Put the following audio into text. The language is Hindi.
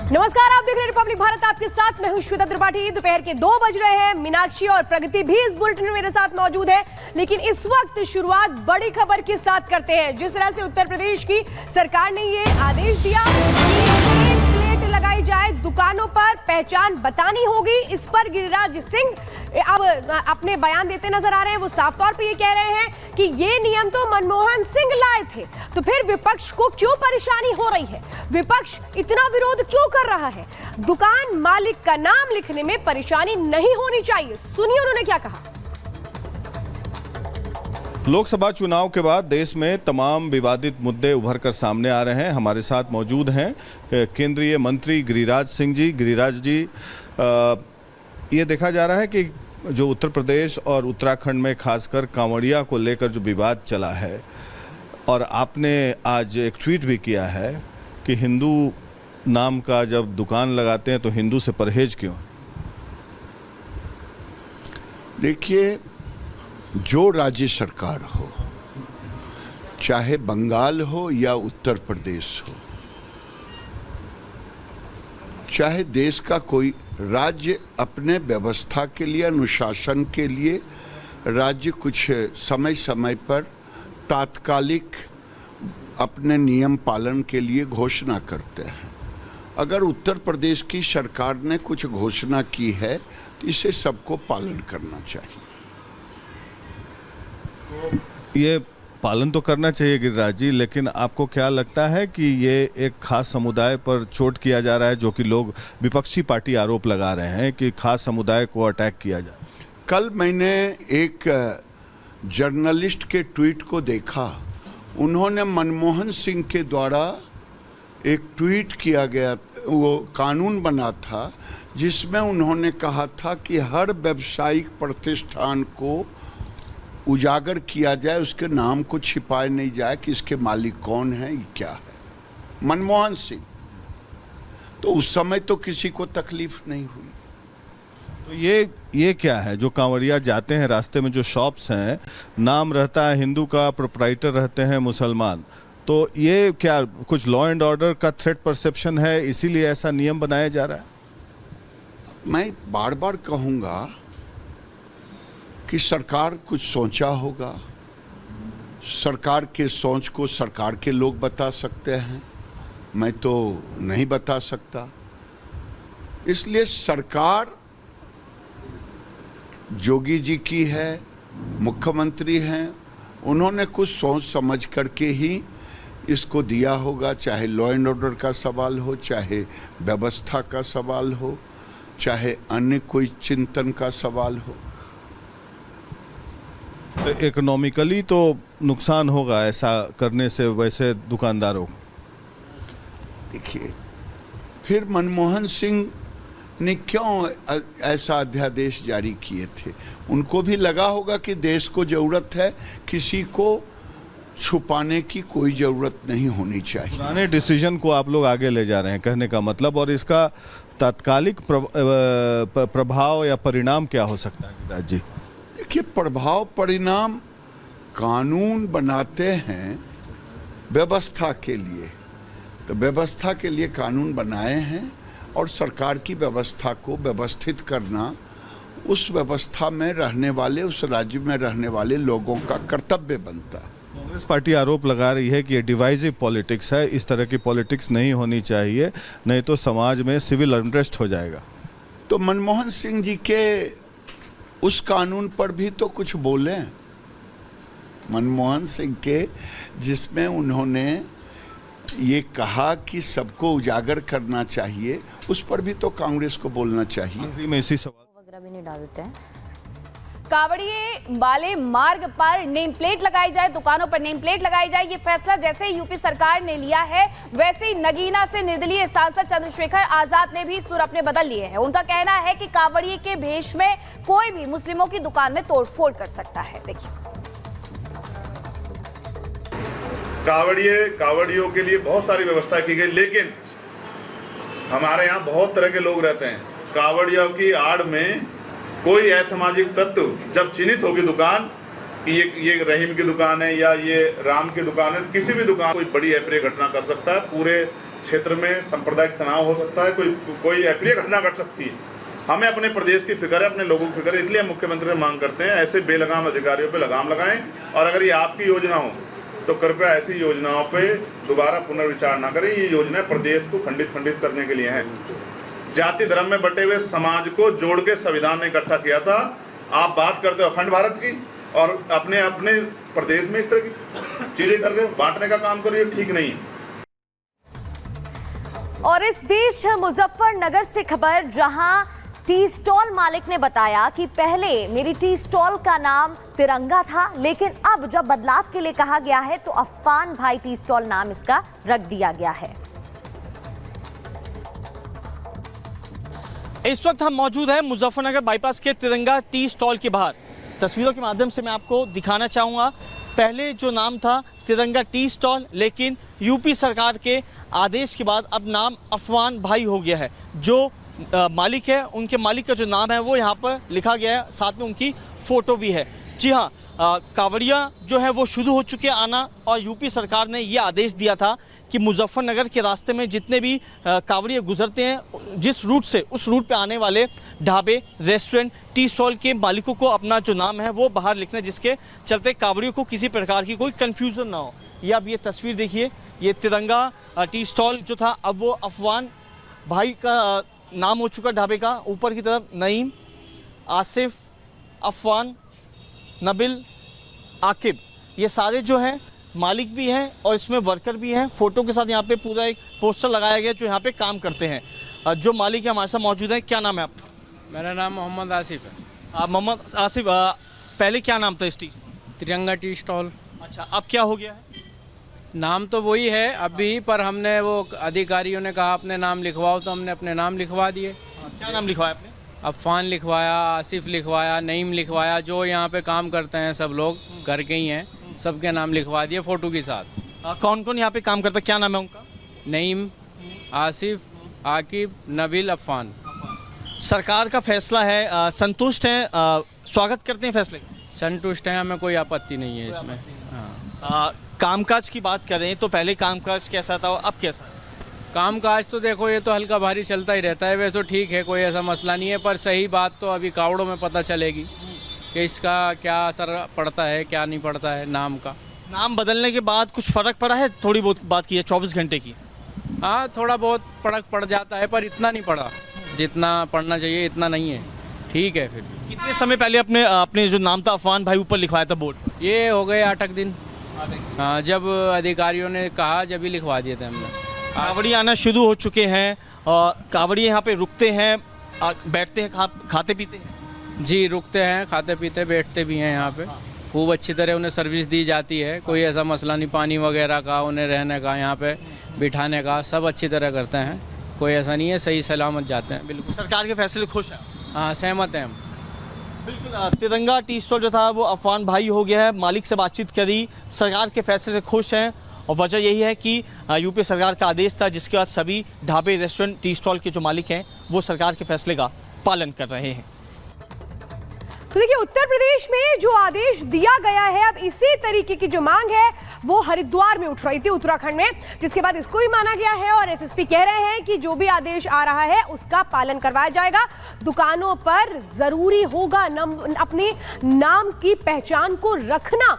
नमस्कार, आप देख रहे हैं रिपब्लिक भारत, आपके साथ मैं हूं श्वेता त्रिपाठी। दोपहर के 2 बज रहे हैं। मीनाक्षी और प्रगति भी इस बुलेटिन में मेरे साथ मौजूद है, लेकिन इस वक्त शुरुआत बड़ी खबर के साथ करते हैं। जिस तरह से उत्तर प्रदेश की सरकार ने ये आदेश दिया कि प्लेट लगाई जाए, दुकानों पर पहचान बतानी होगी, इस पर गिरिराज सिंह अब अपने बयान देते नजर आ रहे हैं। वो साफ तौर पे ये कह रहे हैं कि ये नियम तो मनमोहन सिंह लाए थे, तो फिर विपक्ष को क्यों परेशानी हो रही है? विपक्ष इतना विरोध क्यों कर रहा है? दुकान मालिक का नाम लिखने में परेशानी नहीं होनी चाहिए। सुनिए उन्होंने क्या कहा। लोकसभा चुनाव के बाद देश में तमाम विवादित मुद्दे उभर कर सामने आ रहे हैं। हमारे साथ मौजूद हैं केंद्रीय मंत्री गिरिराज सिंह जी। गिरिराज जी, ये देखा जा रहा है कि जो उत्तर प्रदेश और उत्तराखंड में खासकर कांवड़िया को लेकर जो विवाद चला है, और आपने आज एक ट्वीट भी किया है कि हिंदू नाम का जब दुकान लगाते हैं तो हिंदू से परहेज क्यों? देखिए, जो राज्य सरकार हो, चाहे बंगाल हो या उत्तर प्रदेश हो, चाहे देश का कोई राज्य, अपने व्यवस्था के लिए, अनुशासन के लिए राज्य कुछ समय समय पर तात्कालिक अपने नियम पालन के लिए घोषणा करते हैं। अगर उत्तर प्रदेश की सरकार ने कुछ घोषणा की है तो इसे सबको पालन करना चाहिए। ये पालन तो करना चाहिए गिरिराज जी, लेकिन आपको क्या लगता है कि ये एक खास समुदाय पर चोट किया जा रहा है, जो कि लोग विपक्षी पार्टी आरोप लगा रहे हैं कि खास समुदाय को अटैक किया जा? कल मैंने एक जर्नलिस्ट के ट्वीट को देखा। उन्होंने मनमोहन सिंह के द्वारा एक ट्वीट किया गया, वो कानून बना था जिसमें उन्होंने कहा था कि हर व्यावसायिक प्रतिष्ठान को उजागर किया जाए, उसके नाम को छिपाया नहीं जाए कि इसके मालिक कौन है, ये क्या है। मनमोहन सिंह, तो उस समय तो किसी को तकलीफ नहीं हुई। तो ये क्या है? जो कांवड़िया जाते हैं, रास्ते में जो शॉप्स हैं, नाम रहता है हिंदू का, प्रोप्राइटर रहते हैं मुसलमान, तो ये क्या कुछ लॉ एंड ऑर्डर का थ्रेट परसेप्शन है, इसीलिए ऐसा नियम बनाया जा रहा है? मैं बार बार कहूँगा कि सरकार कुछ सोचा होगा। सरकार के सोच को सरकार के लोग बता सकते हैं, मैं तो नहीं बता सकता। इसलिए सरकार जोगी जी की है, मुख्यमंत्री हैं, उन्होंने कुछ सोच समझ करके ही इसको दिया होगा। चाहे लॉ एंड ऑर्डर का सवाल हो, चाहे व्यवस्था का सवाल हो, चाहे अन्य कोई चिंतन का सवाल हो। इकोनॉमिकली तो नुकसान होगा ऐसा करने से वैसे दुकानदारों। देखिए, फिर मनमोहन सिंह ने क्यों ऐसा अध्यादेश जारी किए थे? उनको भी लगा होगा कि देश को जरूरत है, किसी को छुपाने की कोई जरूरत नहीं होनी चाहिए। पुराने डिसीजन को आप लोग आगे ले जा रहे हैं, कहने का मतलब, और इसका तात्कालिक प्रभाव या परिणाम क्या हो सकता है गिरिराज जी? देखिए, प्रभाव परिणाम कानून बनाते हैं व्यवस्था के लिए, तो व्यवस्था के लिए कानून बनाए हैं, और सरकार की व्यवस्था को व्यवस्थित करना उस व्यवस्था में रहने वाले, उस राज्य में रहने वाले लोगों का कर्तव्य बनता है। कांग्रेस पार्टी आरोप लगा रही है कि ये डिवाइसिव पॉलिटिक्स है, इस तरह की पॉलिटिक्स नहीं होनी चाहिए, नहीं तो समाज में सिविल अनरेस्ट हो जाएगा। तो मनमोहन सिंह जी के उस कानून पर भी तो कुछ बोले। मनमोहन सिंह के, जिसमें उन्होंने ये कहा कि सबको उजागर करना चाहिए, उस पर भी तो कांग्रेस को बोलना चाहिए। में इसी सवाल वगैरह भी नहीं डालते हैं। कांवड़िए वाले मार्ग पर नेम प्लेट लगाई जाए, दुकानों पर नेम प्लेट लगाई जाए, ये फैसला जैसे ही यूपी सरकार ने लिया है, वैसे ही नगीना से निर्दलीय सांसद चंद्रशेखर आजाद ने भी सुर अपने बदल लिए हैं। उनका कहना है कि कांवड़िए के भेष में कोई भी मुस्लिमों की दुकान में तोड़फोड़ कर सकता है। देखिए, कांवड़ियों के लिए बहुत सारी व्यवस्था की गई, लेकिन हमारे यहाँ बहुत तरह के लोग रहते हैं। कांवड़ियों की आड़ में कोई असामाजिक तत्व जब चिन्हित होगी दुकान कि ये रहीम की दुकान है या ये राम की दुकान है, किसी भी दुकान कोई बड़ी अप्रिय घटना कर सकता है। पूरे क्षेत्र में सांप्रदायिक तनाव हो सकता है, कोई अप्रिय घटना घट सकती है। हमें अपने प्रदेश की फिक्र है, अपने लोगों की फिक्र है, इसलिए मुख्यमंत्री से मांग करते हैं ऐसे बेलगाम अधिकारियों पे लगाम लगाएं, और अगर ये आपकी योजना हो तो कृपया ऐसी योजनाओं पे दोबारा पुनर्विचार ना करें। ये योजनाएं प्रदेश को खंडित करने के लिए हैं। जाति धर्म में बटे हुए समाज को जोड़ के संविधान ने इकट्ठा किया था। आप बात करते हो अखंड भारत की और अपने अपने प्रदेश में इस तरह की चीजें कर रहे हो, बांटने का काम कर रहे हो, ठीक नहीं है। और इस बीच मुजफ्फरनगर से खबर, जहां टी स्टॉल मालिक ने बताया कि पहले मेरी टी स्टॉल का नाम तिरंगा था, लेकिन अब जब बदलाव के लिए कहा गया है तो अफान भाई टी स्टॉल नाम इसका रख दिया गया है। इस वक्त हम मौजूद हैं मुजफ्फरनगर बाईपास के तिरंगा टी स्टॉल के बाहर। तस्वीरों के माध्यम से मैं आपको दिखाना चाहूँगा, पहले जो नाम था तिरंगा टी स्टॉल, लेकिन यूपी सरकार के आदेश के बाद अब नाम अफवान भाई हो गया है। जो मालिक है, उनके मालिक का जो नाम है वो यहाँ पर लिखा गया है, साथ में उनकी फ़ोटो भी है। जी हाँ, कांवड़िया जो है वो शुरू हो चुके आना, और यूपी सरकार ने ये आदेश दिया था कि मुजफ्फरनगर के रास्ते में जितने भी कांवड़िया गुजरते हैं, जिस रूट से उस रूट पे आने वाले ढाबे, रेस्टोरेंट, टी स्टॉल के मालिकों को अपना जो नाम है वो बाहर लिखना, जिसके चलते कांवड़ियों को किसी प्रकार की कोई कन्फ्यूज़न ना हो। ये अब ये तस्वीर देखिए, ये तिरंगा टी स्टॉल जो था अब वो अफवान भाई का नाम हो चुका ढाबे का। ऊपर की तरफ नईम, आसिफ, अफवान, नबिल, आकिब, ये सारे जो हैं मालिक भी हैं और इसमें वर्कर भी हैं। फ़ोटो के साथ यहाँ पे पूरा एक पोस्टर लगाया गया जो यहाँ पे काम करते हैं। जो मालिक है हमारे साथ मौजूद है। क्या नाम है आपका? मेरा नाम मोहम्मद आसिफ है। मोहम्मद आसिफ, पहले क्या नाम था इस टी? तिरंगा टी स्टॉल। अच्छा, अब क्या हो गया है? नाम तो वही है अभी, पर हमने वो अधिकारियों ने कहा अपने नाम लिखवाओ, तो हमने अपने नाम लिखवा दिए। क्या नाम लिखवाया आपने? अफान लिखवाया, आसिफ लिखवाया, नईम लिखवाया। जो यहाँ पे काम करते हैं सब लोग घर के ही हैं, सबके नाम लिखवा दिए फ़ोटो के साथ। कौन कौन यहाँ पे काम करता है, क्या नाम है उनका? नईम, आसिफ, आकिब, नबिल, अफान। सरकार का फैसला है, संतुष्ट हैं, स्वागत करते हैं फैसले का? संतुष्ट हैं, हमें कोई आपत्ति नहीं है इसमें। हाँ, कामकाज की बात करें तो पहले कामकाज कैसा था और अब कैसा है? कामकाज तो देखो ये तो हल्का भारी चलता ही रहता है, वैसे ठीक है, कोई ऐसा मसला नहीं है। पर सही बात तो अभी कावड़ों में पता चलेगी कि इसका क्या असर पड़ता है, क्या नहीं पड़ता है नाम का। नाम बदलने के बाद कुछ फ़र्क पड़ा है? थोड़ी बहुत बात की है 24 घंटे की। हाँ, थोड़ा बहुत फ़र्क पड़ जाता है, पर इतना नहीं पड़ा जितना पड़ना चाहिए, इतना नहीं है। ठीक है। फिर कितने समय पहले अपने जो नाम था अफवान भाई ऊपर लिखवाया था बोर्ड? ये हो गए 8 दिन। हाँ, जब अधिकारियों ने कहा जब ही लिखवा दिए थे हमने। कांवड़ी आना शुरू हो चुके हैं और कांवड़ी यहाँ पे रुकते हैं, बैठते हैं, खाते पीते हैं? जी, रुकते हैं, खाते पीते, बैठते भी हैं यहाँ पे। खूब अच्छी तरह उन्हें सर्विस दी जाती है, कोई ऐसा मसला नहीं। पानी वगैरह का, उन्हें रहने का, यहाँ पे बिठाने का, सब अच्छी तरह करते हैं, कोई ऐसा नहीं है, सही सलामत जाते हैं। बिल्कुल सरकार के फैसले खुश हैं? हाँ, सहमत हैं हम। बिल्कुल। तिरंगा टी स्टॉल जो था वो अफवान भाई हो गया है। मालिक से बातचीत करी, सरकार के फैसले से खुश हैं, और वजह यही है कि यूपी सरकार का आदेश था, जिसके बाद सभी ढाबे, रेस्टोरेंट, टी स्टॉल के जो मालिक हैं वो सरकार के फैसले का पालन कर रहे हैं। तो देखिए, उत्तर प्रदेश में जो आदेश दिया गया है, अब इसी तरीके की जो मांग है वो हरिद्वार में उठ रही थी, उत्तराखंड में, जिसके बाद इसको भी माना गया है और एसएसपी कह रहे हैं कि जो भी आदेश आ रहा है उसका पालन करवाया जाएगा। दुकानों पर जरूरी होगा अपने नाम की पहचान को रखना,